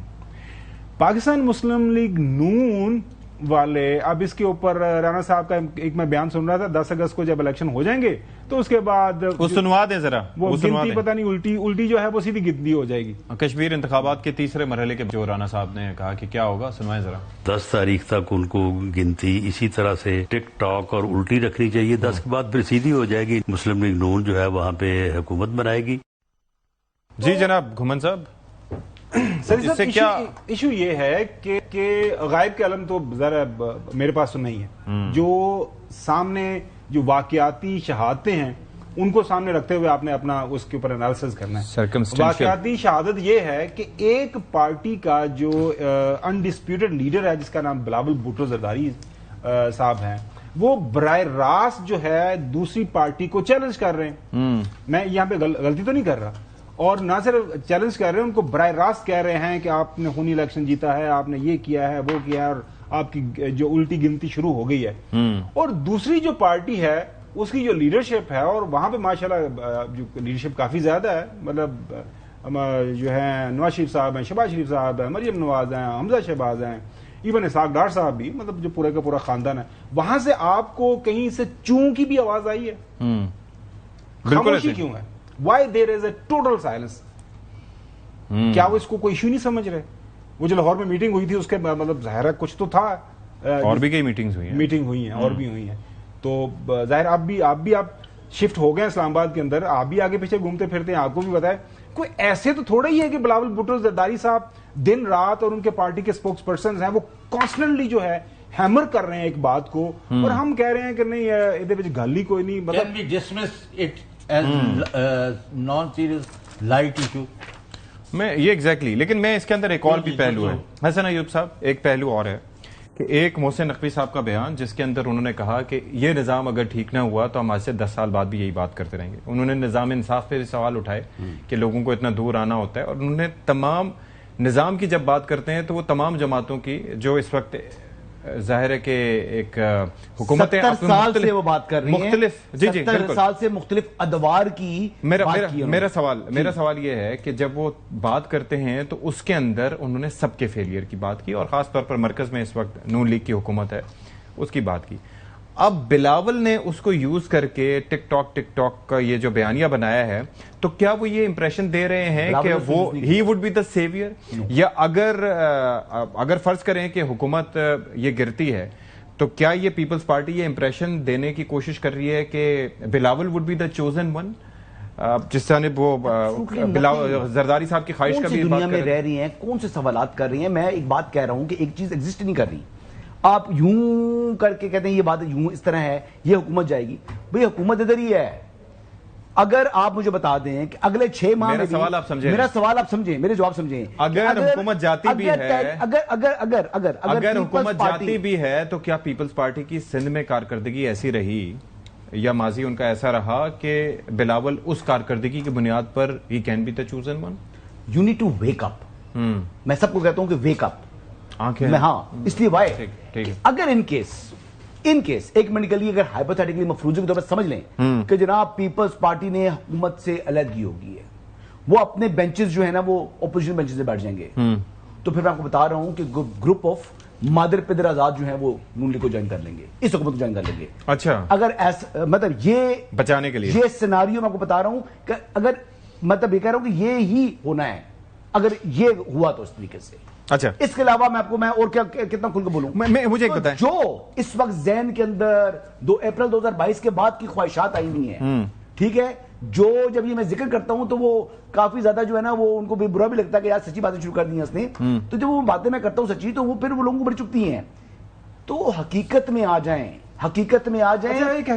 پاکستان مسلم لیگ نون والے اب اس کے اوپر رانا صاحب کا ایک میں بیان سن رہا تھا، 10 اگست کو جب الیکشن ہو جائیں گے تو اس کے بعد وہ سنوا دیں ذرا، وہ گنتی پتہ نہیں الٹی جو ہے وہ سیدھی گنتی ہو جائے گی. کشمیر انتخابات کے تیسرے مرحلے کے جو رانا صاحب نے کہا کہ کیا ہوگا، سنوائیں ذرا. 10 تاریخ تک ان کو گنتی اسی طرح سے ٹک ٹاک اور الٹی رکھنی چاہیے. 10 کے بعد پھر سیدھی ہو جائے گی، مسلم لیگ نون جو ہے وہاں پہ حکومت بنائے گی. جی جناب گھمن صاحب، اس سے کیا ایشو یہ ہے کہ غائب کے علم تو ذرا میرے پاس تو نہیں ہے. جو سامنے جو واقعاتی شہادتیں ہیں ان کو سامنے رکھتے ہوئے آپ نے اپنا اس کے اوپر انالیسس کرنا ہے. واقعاتی شہادت یہ ہے کہ ایک پارٹی کا جو انڈسپیوٹڈ لیڈر ہے جس کا نام بلاول بھٹو زرداری صاحب ہیں، وہ براہ راست جو ہے دوسری پارٹی کو چیلنج کر رہے ہیں. میں یہاں پہ غلطی تو نہیں کر رہا، اور نہ صرف چیلنج کر رہے ہیں، ان کو براہ راست کہہ رہے ہیں کہ آپ نے خونی الیکشن جیتا ہے، آپ نے یہ کیا ہے وہ کیا ہے، اور آپ کی جو الٹی گنتی شروع ہو گئی ہے. اور دوسری جو پارٹی ہے اس کی جو لیڈرشپ ہے، اور وہاں پہ ماشاءاللہ جو لیڈرشپ کافی زیادہ ہے، مطلب جو ہے نواز شریف صاحب ہیں، شہباز شریف صاحب ہیں، مریم نواز ہیں، حمزہ شہباز ہیں، ایون اسحاق ڈار صاحب بھی، مطلب جو پورے کا پورا خاندان ہے. وہاں سے آپ کو کہیں سے چوں کی بھی آواز آئی ہے؟ خاموشی کیوں ہے؟ Why there is a total silence؟ کیا وہ اس کو کوئی ایشو نہیں سمجھ رہے؟ وہ جو لاہور میں میٹنگ ہوئی تھی اس کے مطلب ظاہر ہے کچھ تو تھا، اور بھی کئی میٹنگ ہوئی ہیں اور بھی ہوئی ہیں. تو ظاہر آپ شفٹ ہو گئے اسلام آباد کے اندر، آپ بھی آگے پیچھے گھومتے پھرتے ہیں، آپ کو بھی پتا ہے. کوئی ایسے تو تھوڑا ہی ہے کہ بلاول بھٹو زرداری صاحب دن رات، اور ان کے پارٹی کے اسپوکس پرسنز ہیں، وہ کانسٹنٹلی جو ہے ہیمر کر رہے ہیں ایک بات کو، اور ہم کہہ رہے ہیں کہ نہیں یہ گل ہی کوئی نہیں. مطلب نان سیریس لائٹ ایشو میں یہ ایگزیکٹلی. لیکن میں اس کے اندر ایک اور بھی پہلو ہے حسن ایوب صاحب، ایک پہلو اور ہے کہ ایک محسن نقوی صاحب کا بیان جس کے اندر انہوں نے کہا کہ یہ نظام اگر ٹھیک نہ ہوا تو ہم آج سے 10 سال بعد بھی یہی بات کرتے رہیں گے. انہوں نے نظام انصاف پہ سوال اٹھائے کہ لوگوں کو اتنا دور آنا ہوتا ہے، اور انہوں نے تمام نظام کی جب بات کرتے ہیں تو وہ تمام جماعتوں کی جو اس وقت ظاہر ہے کہ ایک حکومت 70 سال سے وہ بات کر رہی ہیں، مختلف 70 سال سے مختلف ادوار کی میرا سوال یہ ہے کہ جب وہ بات کرتے ہیں تو اس کے اندر انہوں نے سب کے فیلئر کی بات کی، اور خاص طور پر مرکز میں اس وقت نون لیگ کی حکومت ہے اس کی بات کی. اب بلاول نے اس کو یوز کر کے ٹک ٹاک کا یہ جو بیانیہ بنایا ہے، تو کیا وہ یہ امپریشن دے رہے ہیں کہ وہ ہی وڈ بی دا سیویئر؟ یا اگر فرض کریں کہ حکومت یہ گرتی ہے تو کیا یہ پیپلز پارٹی یہ امپریشن دینے کی کوشش کر رہی ہے کہ Bilawal would be the chosen one? جس طرح وہ زرداری صاحب کی خواہش کا بھی دنیا میں رہ رہی ہیں، کون سے سوالات کر رہی ہیں. میں ایک بات کہہ رہا ہوں کہ ایک چیز ایگزسٹ نہیں کر رہی. آپ یوں کر کے کہتے ہیں یہ بات یوں اس طرح ہے، یہ حکومت جائے گی. بھئی حکومت ادھر ہی ہے. اگر آپ مجھے بتا دیں کہ اگلے 6 ماہ میرا سوال آپ سمجھیں، میرا سوال آپ سمجھیں، میرے جواب سمجھیں، اگر حکومت جاتی بھی ہے، اگر حکومت جاتی بھی ہے تو کیا پیپلز پارٹی کی سندھ میں کارکردگی ایسی رہی یا ماضی ان کا ایسا رہا کہ بلاول اس کارکردگی کی بنیاد پر ہی can be the chosen one? You need to wake up. میں سب کو کہتا ہوں کہ ویک اپ. میں ہاں اس لیے وائی اگر ان کیس ایک منٹ کے لیے اگر ہائپوتھیٹیکلی مفروضے کے طور پر سمجھ لیں کہ جناب پیپلز پارٹی نے حکومت سے علیحدگی ہوگی ہے، وہ اپنے بینچز جو ہے نا وہ اپوزیشن بینچز سے بیٹھ جائیں گے، تو پھر میں آپ کو بتا رہا ہوں کہ گروپ آف مادر پدر آزاد جو ہیں وہ نون لیگ کو جوائن کر لیں گے، اس حکومت کو جوائن کر لیں گے. اچھا، اگر ایسا مطلب یہ بچانے کے لیے یہ سیناریو میں آپ کو بتا رہا ہوں کہ اگر مطلب یہ کہہ رہا ہوں کہ یہ ہی ہونا ہے اگر یہ ہوا تو اس طریقے سے. اچھا، اس کے علاوہ میں آپ کو میں اور کیا کتنا کھل کے بولوں، مجھے ایک بتائیں، جو اس وقت ذہن کے اندر 2 اپریل 2022 کے بعد کی خواہشات آئی ہوئی ہیں، ٹھیک ہے، جو جب یہ میں ذکر کرتا ہوں تو وہ کافی زیادہ جو ہے نا وہ ان کو بھی برا بھی لگتا ہے کہ یار سچی باتیں شروع کر دی ہیں اس نے، تو جب وہ باتیں میں کرتا ہوں سچی تو وہ پھر وہ لوگوں کو بڑی چکتی ہیں. تو حقیقت میں آ جائیں،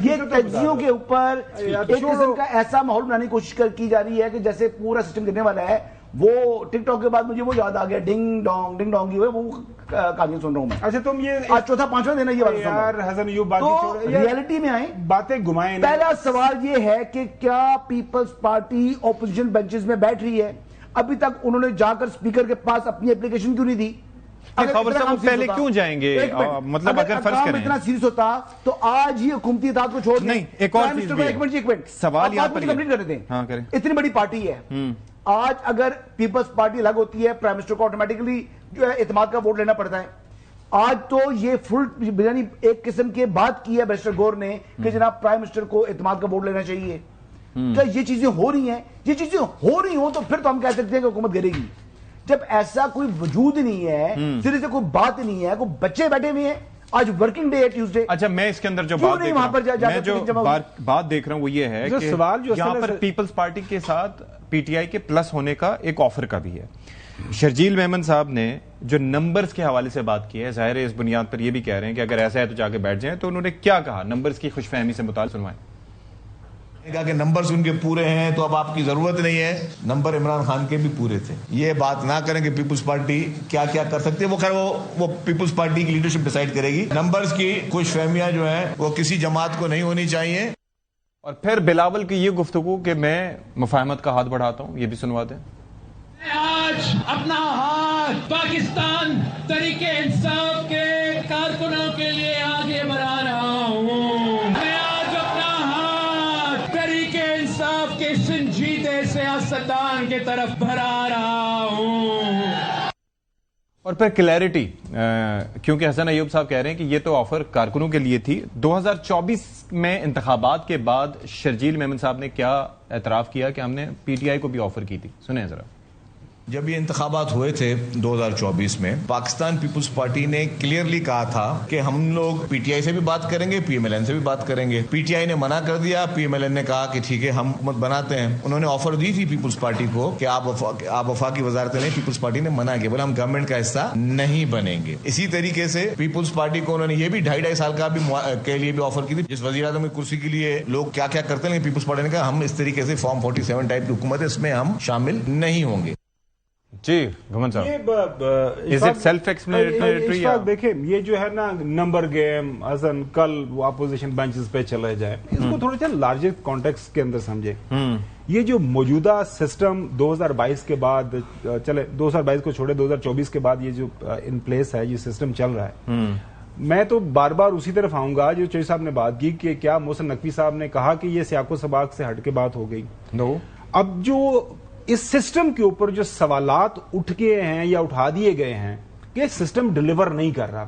یہ تجزیوں کے اوپر ایک قسم کا ایسا ماحول بنانے کی کوشش کی جا رہی ہے کہ جیسے پورا سسٹم کرنے والا ہے. وہ ٹک ٹاک کے بعد مجھے وہ یاد آ گیا ڈنگ ڈونگ کی وہ کہانیاں سن رہا ہوں میں. اچھا، تم یہ آج چوتھا 5واں دن ہے یہ بات یار حسن ایوب تو ریئلٹی میں آئیں، باتیں گھمائیں. پہلا سوال یہ ہے کہ کیا پیپلز پارٹی اپوزیشن بینچز میں بیٹھ رہی ہے؟ ابھی تک انہوں نے جا کر اسپیکر کے پاس اپنی اپلیکیشن کیوں نہیں دی؟ خبر صاحب پہلے کیوں جائیں گے؟ مطلب اگر فرض کریں اتنا سیریس ہوتا تو آج ہی حکومتی اطاعت کو چھوڑ دیں. نہیں، ایک اور چیز بھی ہے، ایک منٹ سوال یہاں پر کمپلیٹ کرنے دیں. ہاں کریں. اتنی بڑی پارٹی ہے، آج اگر پیپلز پارٹی الگ ہوتی ہے پرائم منسٹر کو آٹومیٹکلی جو ہے اعتماد کا ووٹ لینا پڑتا ہے. آج تو یہ فل یعنی ایک قسم کے بات کی ہے بیرسٹر گور نے کہ جناب پرائم منسٹر کو اعتماد کا ووٹ لینا چاہیے. کیا یہ چیزیں ہو رہی ہیں؟ یہ چیزیں ہو رہی ہوں تو پھر تو ہم کہہ سکتے ہیں کہ حکومت گرے گی. جب ایسا کوئی وجود نہیں ہے، سرے سے کوئی بات نہیں ہے، کوئی بچے بیٹھے ہوئے ہیں، آج ورکنگ ڈے ہے ٹیوزڈے. اچھا، میں اس کے اندر جو بات دیکھ رہا ہوں وہ یہ ہے کہ یہاں پر پیپلز پارٹی کے ساتھ پی ٹی آئی کے پلس ہونے کا ایک آفر کا بھی ہے. شرجیل میمن صاحب نے جو نمبرز کے حوالے سے بات کی ہے، ظاہر ہے اس بنیاد پر یہ بھی کہہ رہے ہیں کہ اگر ایسا ہے تو جا کے بیٹھ جائیں، تو انہوں نے کیا کہا نمبرز کی خوش فہمی سے متعلق؟ سنوائیں. کہا کہ نمبرز ان کے پورے ہیں تو اب آپ کی ضرورت نہیں ہے. نمبر عمران خان کے بھی پورے تھے. یہ بات نہ کریں کہ پیپلز پارٹی کیا کیا کر سکتی ہے، وہ خیر وہ پیپلز پارٹی کی لیڈرشپ ڈیسائیڈ کرے گی. نمبرز کی خوش فہمیاں جو ہیں وہ کسی جماعت کو نہیں ہونی چاہیے. اور پھر بلاول کی یہ گفتگو کہ میں مفاہمت کا ہاتھ بڑھاتا ہوں، یہ بھی سنوا دیں. آج اپنا ہاتھ پاکستان تحریک انصاف کے کارکنوں کے لیے آگے بڑھا رہا ہوں. میں آج اپنا ہاتھ تحریک انصاف کے سنجیدے سیاستدان کی طرف بڑھا رہا ہوں. اور پھر کلیئرٹی، کیونکہ حسن ایوب صاحب کہہ رہے ہیں کہ یہ تو آفر کارکنوں کے لیے تھی. 2024 میں انتخابات کے بعد شرجیل میمن صاحب نے کیا اعتراف کیا کہ ہم نے پی ٹی آئی کو بھی آفر کی تھی؟ سنیں ذرا. جب یہ انتخابات ہوئے تھے 2024 میں، پاکستان پیپلز پارٹی نے کلیئرلی کہا تھا کہ ہم لوگ پی ٹی آئی سے بھی بات کریں گے، پی ایم ایل این سے بھی بات کریں گے. پی ٹی آئی نے منع کر دیا، پی ایم ایل این نے کہا کہ ٹھیک ہے ہم حکومت بناتے ہیں. انہوں نے آفر دی تھی پیپلز پارٹی کو کہ آپ وفاقی وزارت نے، پیپلز پارٹی نے منع کیا، بولا ہم گورنمنٹ کا حصہ نہیں بنیں گے. اسی طریقے سے پیپلز پارٹی کو انہوں نے یہ بھی 2.5 سال کا بھی کے لیے بھی آفر کی تھی. جس وزیر اعظم کی کرسی کے لیے لوگ کیا کیا کرتے ہیں، پیپلز پارٹی نے کہا ہم اس طریقے سے فارم 47 ٹائپ کی حکومت ہے، اس میں ہم شامل نہیں ہوں گے. جی گھمن صاحب، از اٹ سیلف ایکسپلینیٹری؟ دیکھیں یہ جو ہے نا نمبر گیم، حسن کل وہ اپوزیشن بینچز پہ چلے جائے، اس کو تھوڑا سا لارجر کانٹیکسٹ کے اندر سمجھے. یہ جو موجودہ سسٹم 2022 کے بعد، چلے 2022 کو چھوڑے 2024 کے بعد یہ جو ان پلیس ہے، یہ سسٹم چل رہا ہے، میں تو بار بار اسی طرف آؤں گا جو چوہدری صاحب نے بات کی کہ کیا محسن نقوی صاحب نے کہا کہ یہ سیاق و سباق سے ہٹ کے بات ہو گئی. اب جو اس سسٹم کے اوپر جو سوالات اٹھ کے ہیں یا اٹھا دیے گئے ہیں کہ سسٹم ڈیلیور نہیں کر رہا،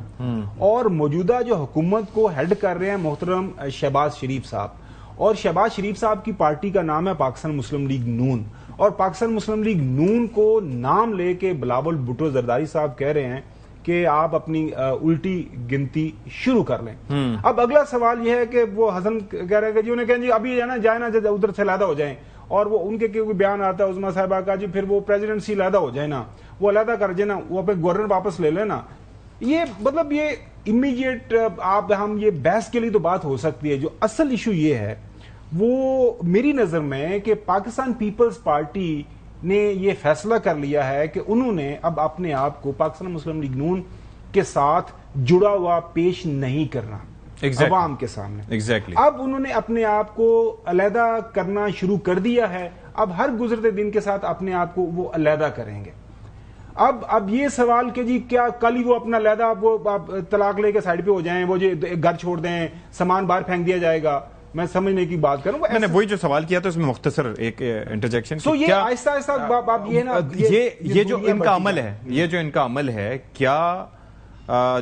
اور موجودہ جو حکومت کو ہیڈ کر رہے ہیں محترم شہباز شریف صاحب، اور شہباز شریف صاحب کی پارٹی کا نام ہے پاکستان مسلم لیگ نون، اور پاکستان مسلم لیگ نون کو نام لے کے بلاول بھٹو زرداری صاحب کہہ رہے ہیں کہ آپ اپنی الٹی گنتی شروع کر لیں. اب اگلا سوال یہ ہے کہ وہ حسن کہہ رہے ہیں کہ جی انہیں کہیں جی ابھی جائے نا ادھر سے علیحدہ ہو جائیں، اور وہ ان کے کوئی بیان آتا ہے عظمیٰ صاحبہ کا جی پھر وہ پریزیڈنسی علیحدہ ہو جائے نا، وہ علیحدہ کر جائے نا، وہ اپنے گورنر واپس لے لینا. یہ مطلب یہ امیڈیٹ آپ ہم یہ بحث کے لیے تو بات ہو سکتی ہے. جو اصل ایشو یہ ہے وہ میری نظر میں کہ پاکستان پیپلز پارٹی نے یہ فیصلہ کر لیا ہے کہ انہوں نے اب اپنے آپ کو پاکستان مسلم لیگ نون کے ساتھ جڑا ہوا پیش نہیں کرنا عوام کے سامنے. اب انہوں نے اپنے آپ کو علیحدہ کرنا شروع کر دیا ہے. اب ہر گزرتے دن کے ساتھ اپنے آپ کو وہ علیحدہ کریں گے. اب یہ سوال کہ جی کیا کل ہی وہ اپنا علیحدہ وہ طلاق لے کے سائڈ پہ ہو جائیں, وہ جو گھر چھوڑ دیں, سامان باہر پھینک دیا جائے گا, میں سمجھنے کی بات کروں. میں نے وہی جو سوال کیا تو اس میں مختصر ایک انٹرجیکشن. سو یہ آہستہ آہستہ یہ جو ان کا عمل ہے, یہ جو ان کا عمل ہے, کیا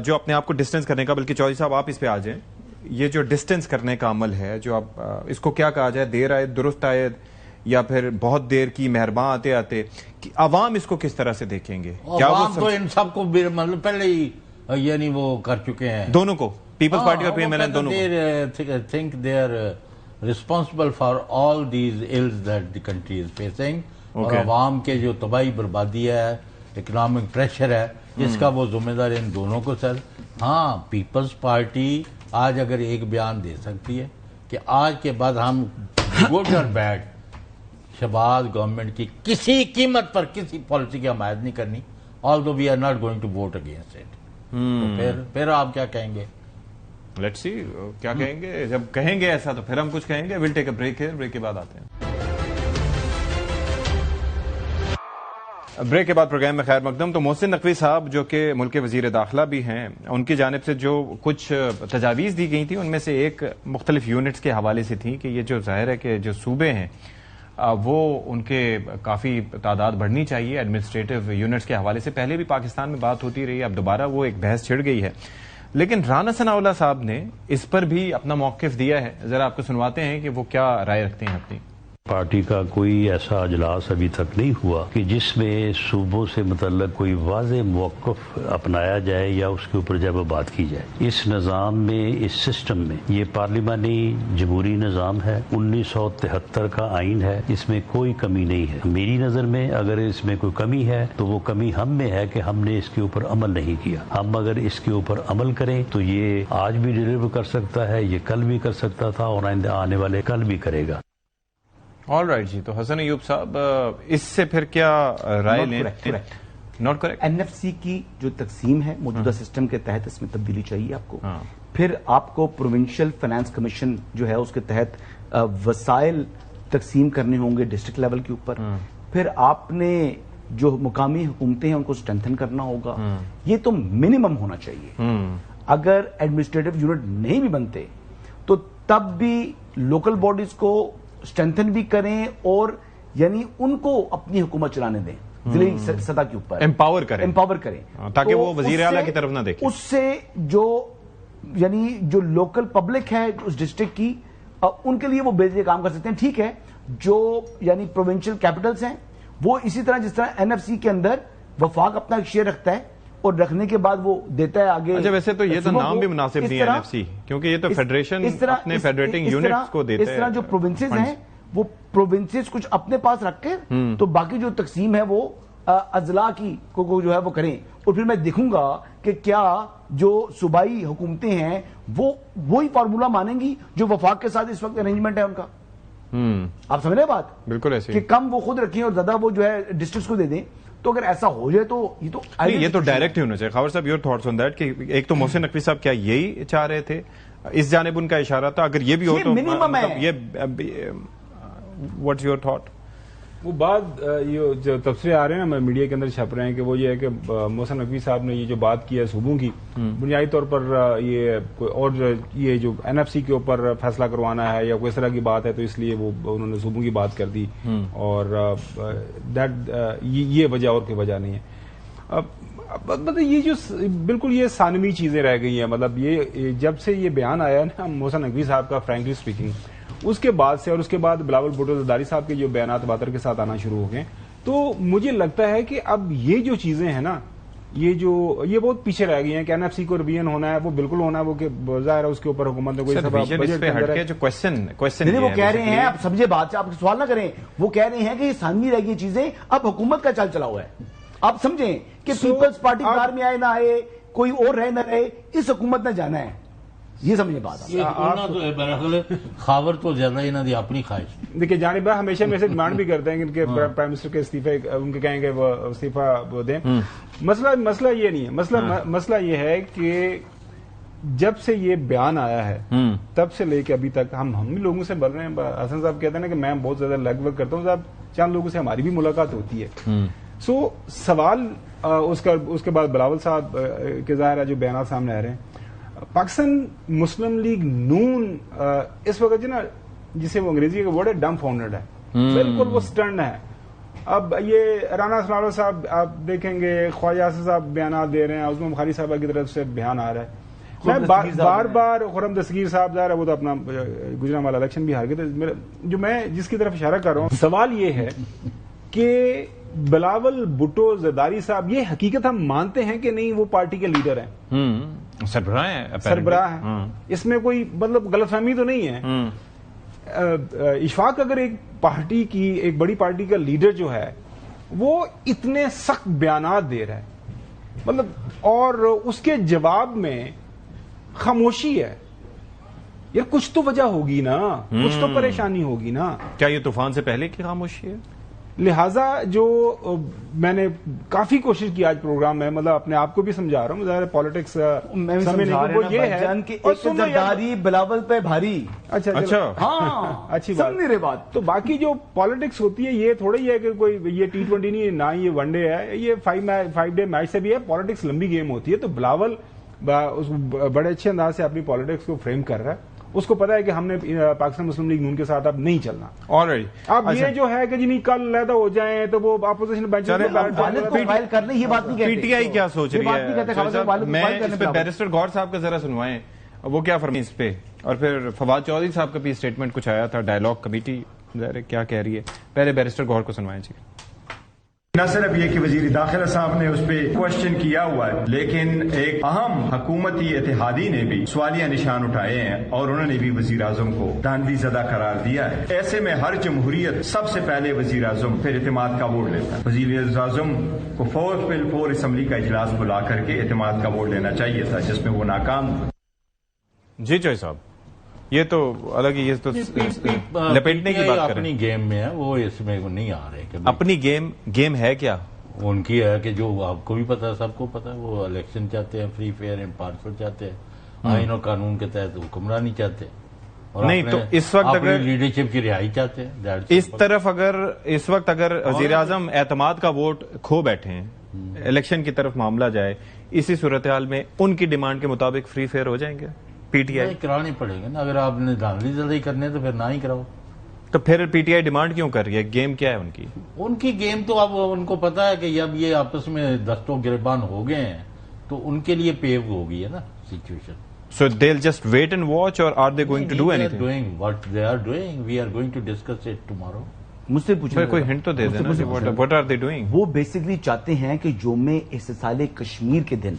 جو اپنے آپ کو ڈسٹینس کرنے کا, بلکہ چودھری صاحب آپ اس پہ آ جائیں, یہ جو ڈسٹینس کرنے کا عمل ہے, جو آپ اس کو کیا کہا جائے, دیر آئے درست آئے یا پھر بہت دیر کی مہرباں آتے آتے, عوام اس کو کس طرح سے دیکھیں گے؟ عوام تو ان سب کو مطلب پہلے ہی یعنی وہ کر چکے ہیں, دونوں کو, پیپلز پارٹی اور پی ایم ایل این دونوں کو. think they are responsible for all these ills that the country is facing. اور عوام کے جو تباہی بربادی ہے, اکنامک پریشر ہے, جس کا وہ ذمہ دار ان دونوں کو سر. ہاں پیپلز پارٹی آج اگر ایک بیان دے سکتی ہے کہ آج کے بعد ہم گڈ اور بیڈ شہباز گورنمنٹ کی کسی قیمت پر کسی پالیسی کی حمایت نہیں کرنی, although we are not going to vote against it. تو پھر آپ کیا کہیں گے؟ لیٹس سی کیا کہیں گے. جب کہیں گے ایسا تو پھر ہم کچھ کہیں گے. ویل ٹیک اے بریک ہے, بریک کے بعد آتے ہیں. بریک کے بعد پروگرام میں خیر مقدم. تو محسن نقوی صاحب جو کہ ملک کے وزیر داخلہ بھی ہیں, ان کی جانب سے جو کچھ تجاویز دی گئی تھی ان میں سے ایک مختلف یونٹس کے حوالے سے تھی کہ یہ جو ظاہر ہے کہ جو صوبے ہیں وہ ان کے کافی تعداد بڑھنی چاہیے ایڈمنسٹریٹو یونٹس کے حوالے سے. پہلے بھی پاکستان میں بات ہوتی رہی, اب دوبارہ وہ ایک بحث چھڑ گئی ہے. لیکن رانا ثناء اللہ صاحب نے اس پر بھی اپنا موقف دیا ہے. ذرا آپ کو سنواتے ہیں کہ وہ کیا رائے رکھتے ہیں اپنی. پارٹی کا کوئی ایسا اجلاس ابھی تک نہیں ہوا کہ جس میں صوبوں سے متعلق کوئی واضح موقف اپنایا جائے یا اس کے اوپر جب بات کی جائے. اس نظام میں, اس سسٹم میں, یہ پارلیمانی جمہوری نظام ہے, 1973 کا آئین ہے, اس میں کوئی کمی نہیں ہے. میری نظر میں اگر اس میں کوئی کمی ہے تو وہ کمی ہم میں ہے کہ ہم نے اس کے اوپر عمل نہیں کیا. ہم اگر اس کے اوپر عمل کریں تو یہ آج بھی ڈیلیور کر سکتا ہے, یہ کل بھی کر سکتا تھا اور آنے والے کل بھی کرے گا. آل رائٹ جی. تو حسن ایوب صاحب اس سے پھر کیا رائے لیں؟ Not correct. N F C کی جو تقسیم ہے موجودہ سسٹم کے تحت اس میں تبدیلی چاہیے آپ کو. پھر آپ کو پروونشل فائنانس کمیشن جو ہے اس کے تحت وسائل تقسیم کرنے ہوں گے ڈسٹرکٹ لیول کے اوپر. پھر آپ نے جو مقامی حکومتیں ہیں ان کو اسٹرینتھن کرنا ہوگا. یہ تو منیمم ہونا چاہیے. اگر ایڈمنسٹریٹو یونٹ نہیں بھی بنتے تو تب بھی لوکل باڈیز کو اسٹرینتھن بھی کریں اور یعنی ان کو اپنی حکومت چلانے دیں, ضلعی سطح کے اوپر امپاور کریں تاکہ وہ وزیر اعلیٰ کی طرف نہ دیکھیں. اس سے جو یعنی جو لوکل پبلک ہے اس ڈسٹرکٹ کی, ان کے لیے وہ بہتر کام کر سکتے ہیں. ٹھیک ہے, جو یعنی پروونشل کیپٹلز ہیں وہ اسی طرح جس طرح این ایف سی کے اندر وفاق اپنا ایک شیئر رکھتا ہے اور رکھنے کے بعد وہ دیتا ہے آگے. اچھا ویسے تو یہ تو نام بھی مناسب نہیں ہے این ایف سی, کیونکہ یہ تو فیڈریشن اپنے فیڈریٹنگ یونٹس کو دیتا ہے. اس طرح جو پروونسز ہیں وہ پروونسز کچھ اپنے پاس رکھ کے تو باقی جو تقسیم ہے وہ اضلاع کی کو جو ہے وہ کریں. اور پھر میں دیکھوں گا کہ کیا جو صوبائی حکومتیں ہیں وہ وہی فارمولا مانیں گی جو وفاق کے ساتھ اس وقت ارینجمنٹ ہے ان کا. آپ سمجھ رہے بات؟ بالکل ایسے کہ کم وہ خود رکھیں اور زیادہ وہ جو ہے ڈسٹرکٹس کو دے دیں. تو اگر ایسا ہو جائے تو یہ تو ڈائریکٹ ہی ہونا چاہیے. خاور صاحب یور تھاٹس آن دیٹ کہ ایک تو محسن نقوی صاحب کیا یہی چاہ رہے تھے, اس جانب ان کا اشارہ تھا, اگر یہ بھی ہو تو یہ واٹس یور تھاٹ؟ وہ بات یہ جو تبصرے آ رہے ہیں نا میڈیا کے اندر چھپ رہے ہیں کہ وہ یہ ہے کہ محسن نقوی صاحب نے یہ جو بات کی ہے صوبوں کی, بنیادی طور پر یہ کوئی اور یہ جو این ایف سی کے اوپر فیصلہ کروانا ہے یا کوئی اس طرح کی بات ہے تو اس لیے وہ انہوں نے صوبوں کی بات کر دی, اور یہ وجہ اور کوئی وجہ نہیں ہے. مطلب یہ جو بالکل یہ ثانوی چیزیں رہ گئی ہیں. مطلب یہ جب سے یہ بیان آیا نا محسن نقوی صاحب کا فرینکلی اسپیکنگ, اس کے بعد سے اور اس کے بعد بلاول بھٹو زرداری صاحب کے جو بیانات باتر کے ساتھ آنا شروع ہو گئے, تو مجھے لگتا ہے کہ اب یہ جو چیزیں ہیں نا یہ بہت پیچھے رہ گئی ہیں کہ این ایف سی کو ریویژن ہونا ہے, وہ بالکل ہونا ہے, وہ کہ ظاہر ہے اس کے اوپر حکومت نے کوئی وہ کہہ رہے ہیں, آپ سمجھے بات سے, آپ سوال نہ کریں, وہ کہہ رہے ہیں کہ یہ ثانوی رہ گئی چیزیں اب حکومت کا چل چلا ہوا ہے. آپ سمجھیں کہ پیپلز پارٹی کار میں آئے نہ آئے, کوئی اور رہے نہ رہے, اس حکومت نے جانا ہے. یہ سمجھے بات خاور تو زیادہ انہوں نے اپنی خواہش. دیکھیے جانب بھائی ہمیشہ میں سے ڈیمانڈ بھی کرتے ہیں کہ ان کے پرائم منسٹر کے استعفے ان کے کہیں گے وہ استعفیٰ وہ دیں. مسئلہ یہ نہیں ہے. مسئلہ یہ ہے کہ جب سے یہ بیان آیا ہے تب سے لے کے ابھی تک ہم بھی لوگوں سے بول رہے ہیں. حسن صاحب کہتے ہیں کہ میں بہت زیادہ لیگ ورک کرتا ہوں صاحب, چند لوگوں سے ہماری بھی ملاقات ہوتی ہے. سو سوال اس کے بعد بلاول صاحب کے ظاہر ہے جو بیانات سامنے آ رہے ہیں. پاکستان مسلم لیگ نون اس وقت جو نا جسے وہ انگریزی کا ورڈ ہے ڈم فاؤنڈڈ ہے, بالکل وہ سٹنڈ ہے. اب یہ رانا سنالو صاحب آپ دیکھیں گے, خواجہ حسن صاحب بیانات دے رہے ہیں, عظمی بخاری صاحبہ کی طرف سے بیان آ رہا ہے. میں بار بار خرم دستگیر صاحب ظاہر ہے وہ تو اپنا گجرات والا الیکشن بھی ہار گئے تھے. جو میں جس کی طرف اشارہ کر رہا ہوں سوال یہ ہے کہ بلاول بھٹو زرداری صاحب یہ حقیقت ہم مانتے ہیں کہ نہیں وہ پارٹی کے لیڈر ہیں, سربراہ ہیں, اس میں کوئی مطلب غلط فہمی تو نہیں ہے. اشفاق اگر ایک بڑی پارٹی کا لیڈر جو ہے وہ اتنے سخت بیانات دے رہا ہے مطلب, اور اس کے جواب میں خاموشی ہے, یہ کچھ تو وجہ ہوگی نا, کچھ تو پریشانی ہوگی نا. کیا یہ طوفان سے پہلے کی خاموشی ہے؟ لہٰذا جو میں نے کافی کوشش کی آج پروگرام میں, مطلب اپنے آپ کو بھی سمجھا رہا ہوں, ظاہر پالیٹکس وہ یہ ہے زرداری بلاول پہ بھاری. اچھا ہاں اچھی بات. تو باقی جو پالیٹکس ہوتی ہے یہ تھوڑا ہی ہے کہ کوئی یہ T20 نہیں, نہ یہ ون ڈے ہے, یہ 5 ڈے میچ سے بھی ہے. پالیٹکس لمبی گیم ہوتی ہے. تو بلاول بڑے اچھے انداز سے اپنی پالیٹکس کو فریم کر رہا ہے. اس کو پتا ہے کہ ہم نے پاکستان مسلم لیگ نون کے ساتھ اب نہیں چلنا. اب یہ جو ہے کہ جی کل علیحدہ ہو جائیں تو وہ اپوزیشن بینچ کرنے یہ بات نہیں کہتے. پی ٹی آئی کیا سوچ رہی ہے؟ میں اس پہ بیرسٹر غور صاحب کا ذرا سنوائیں, وہ کیا فرمائیں اس پہ, اور پھر فواد چودھری صاحب کا بھی اسٹیٹمنٹ کچھ آیا تھا, ڈائلاگ کمیٹی کیا کہہ رہی ہے. پہلے بیرسٹر غور کو سنوائیں جی. نہ صرف یہ کہ وزیر داخلہ صاحب نے اس پہ کوشچن کیا ہوا ہے, لیکن ایک اہم حکومتی اتحادی نے بھی سوالیہ نشان اٹھائے ہیں اور انہوں نے بھی وزیر اعظم کو دانوی زدہ قرار دیا ہے. ایسے میں ہر جمہوریت سب سے پہلے وزیر اعظم پھر اعتماد کا ووٹ لیتا ہے. وزیر اعظم کو فور اسمبلی کا اجلاس بلا کر کے اعتماد کا ووٹ لینا چاہیے تھا, جس میں وہ ناکام ہوئے. جی چوہے صاحب, یہ تو الگ ہی, یہ تو لپیٹنے کی بات کر رہے ہیں. اپنی گیم میں ہے وہ, اس میں نہیں آ رہے. اپنی گیم ہے کیا ان کی ہے کہ جو آپ کو بھی پتا ہے, سب کو پتا ہے, وہ الیکشن چاہتے ہیں, فری فیئر امپارشل چاہتے ہیں, آئین اور قانون کے تحت حکمرانی چاہتے ہیں, اور نہیں تو اس وقت اگر لیڈرشپ کی رہائی چاہتے ہیں. اس وقت اگر وزیر اعظم اعتماد کا ووٹ کھو بیٹھے ہیں, الیکشن کی طرف معاملہ جائے, اسی صورتحال میں ان کی ڈیمانڈ کے مطابق فری فیئر ہو جائیں گے. پی ٹی آئی کرانے پڑے گا نا, اگر آپ نے دھاندلی زدہ کرنے تو پھر نہ ہی کراؤ. تو پھر پی ٹی آئی ڈیمانڈ کیوں کر رہی ہے؟ گیم کیا ہے ان کی؟ ان کی گیم تو اب ان کو پتا ہے کہ اب یہ آپس میں دستوں گریبان ہو گئے ہیں, تو ان کے لیے پیو ہو گئی ہے نا situation. So they'll just wait and watch, or are they going to do anything? They are doing what they are doing. We are going to discuss it tomorrow. مجھ سے پوچھیں کوئی ہنٹ تو دے دینا. What are they doing? وہ basically چاہتے ہیں کہ جو میں استحصال کشمیر کے دن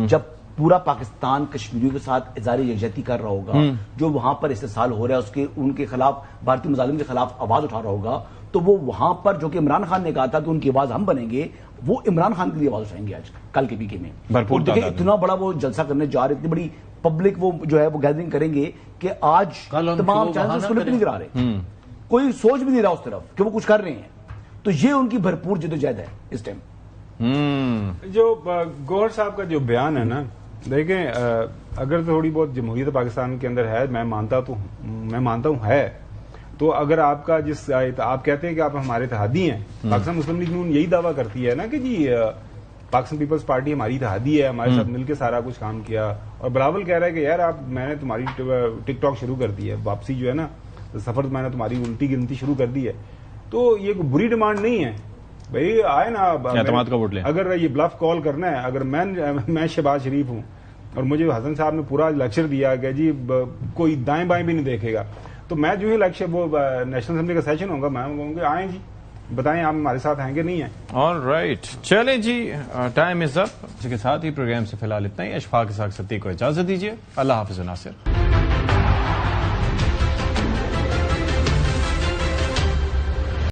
جب پورا پاکستان کشمیریوں کے ساتھ اظہار یکجہتی کر رہا ہوگا, جو وہاں پر استحصال ہو رہا ہے اس کے ان کے خلاف, بھارتی مظالم کے خلاف آواز اٹھا رہا ہوگا, تو وہ وہاں پر جو کہ عمران خان نے کہا تھا کہ ان کی آواز ہم بنیں گے, وہ عمران خان کے لیے آواز اٹھائیں گے آج کل کے PK میں. اور دیکھیں اتنا بڑا وہ جلسہ کرنے جا رہے, اتنی بڑی پبلک وہ جو ہے وہ گیدرنگ کریں گے کہ آج تمام چینلز اس کو نہیں کرا رہے, کوئی سوچ بھی نہیں رہا اس طرف کہ وہ کچھ کر رہے ہیں. تو یہ ان کی بھرپور جدوجہد ہے اس ٹائم. جو گوہر صاحب کا جو بیان ہے نا, دیکھیں اگر تھوڑی بہت جمہوریت پاکستان کے اندر ہے, میں مانتا ہوں ہے, تو اگر آپ کا آپ کہتے ہیں کہ آپ ہمارے اتحادی ہیں, پاکستان مسلم لیگ نون یہی دعویٰ کرتی ہے نا کہ جی پاکستان پیپلز پارٹی ہماری اتحادی ہے, ہمارے ساتھ مل کے سارا کچھ کام کیا, اور بلاول کہہ رہا ہے کہ یار میں نے تمہاری ٹک ٹاک شروع کر دی ہے, واپسی جو ہے نا سفر میں نے تمہاری الٹی گنتی شروع کر دی ہے. تو یہ کوئی بری ڈیمانڈ نہیں ہے بھائی, آئے نا اعتماد کا ووٹ لیں. اگر یہ بلف کال کرنا ہے, اگر میں شہباز شریف ہوں اور مجھے حسن صاحب نے پورا لیکچر دیا کہ جی کوئی دائیں بائیں بھی نہیں دیکھے گا, تو میں جو ہی لیکچر وہ نیشنل اسمبلی کا سیشن ہوگا, میں کہوں گا آئیں جی بتائیں آپ ہمارے ساتھ ہیں کہ نہیں ہیں. آل رائٹ, چلیں جی, ٹائم از اپ. اس کے ساتھ ہی پروگرام سے فی الحال اتنا ہی. اشفاق اسحاق ستی کو اجازت دیجیے. اللہ حافظ ناصر.